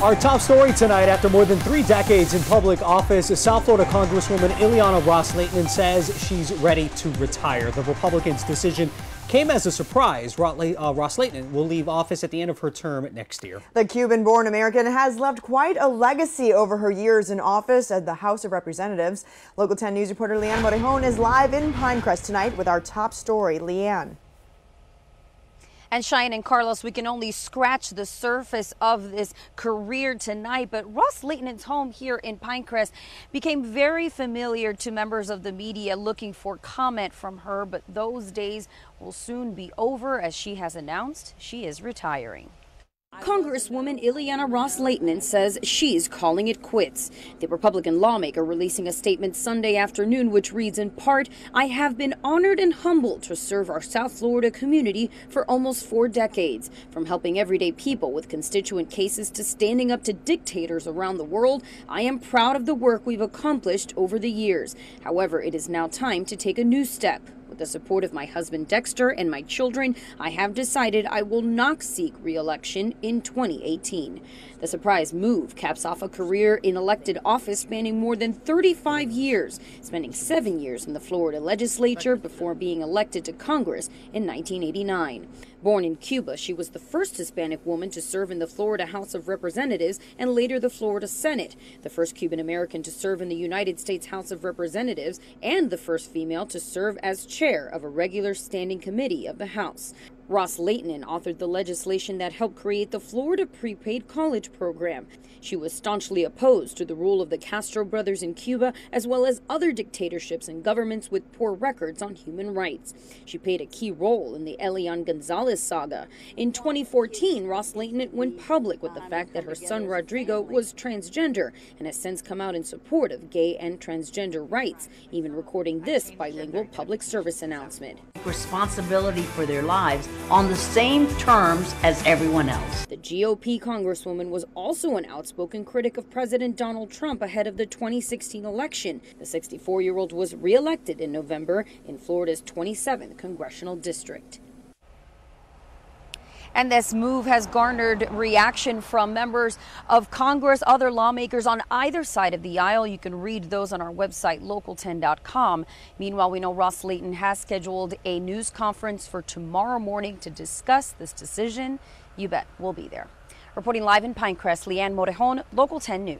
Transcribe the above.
Our top story tonight, after more than 3 decades in public office, South Florida Congresswoman Ileana Ros-Lehtinen says she's ready to retire. The Republicans' decision came as a surprise. Ros-Lehtinen will leave office at the end of her term next year. The Cuban-born American has left quite a legacy over her years in office at the House of Representatives. Local 10 News reporter Leanne Morejon is live in Pinecrest tonight with our top story. Leanne. And Cheyenne and Carlos, we can only scratch the surface of this career tonight, but Ros-Lehtinen's home here in Pinecrest became very familiar to members of the media looking for comment from her, but those days will soon be over as she has announced she is retiring. Congresswoman Ileana Ros-Lehtinen says she's calling it quits. The Republican lawmaker releasing a statement Sunday afternoon which reads in part, "I have been honored and humbled to serve our South Florida community for almost 4 decades. From helping everyday people with constituent cases to standing up to dictators around the world, I am proud of the work we've accomplished over the years. However, it is now time to take a new step. With the support of my husband Dexter and my children, I have decided I will not seek re-election in 2018. The surprise move caps off a career in elected office spanning more than 35 years, spending 7 years in the Florida legislature before being elected to Congress in 1989. Born in Cuba, she was the first Hispanic woman to serve in the Florida House of Representatives and later the Florida Senate, the first Cuban American to serve in the United States House of Representatives, and the first female to serve as chair of a regular standing committee of the House. Ros-Lehtinen authored the legislation that helped create the Florida prepaid college program. She was staunchly opposed to the rule of the Castro brothers in Cuba, as well as other dictatorships and governments with poor records on human rights. She played a key role in the Elian Gonzalez saga. In 2014, Ros-Lehtinen went public with the fact that her son Rodrigo was transgender and has since come out in support of gay and transgender rights, even recording this bilingual public service announcement. Responsibility for their lives on the same terms as everyone else. The GOP congresswoman was also an outspoken critic of President Donald Trump ahead of the 2016 election. The 64-year-old was re-elected in November in Florida's 27th congressional district. And this move has garnered reaction from members of Congress, other lawmakers on either side of the aisle. You can read those on our website, local10.com. Meanwhile, we know Ros-Lehtinen has scheduled a news conference for tomorrow morning to discuss this decision. You bet we'll be there. Reporting live in Pinecrest, Leanne Morejon, Local 10 News.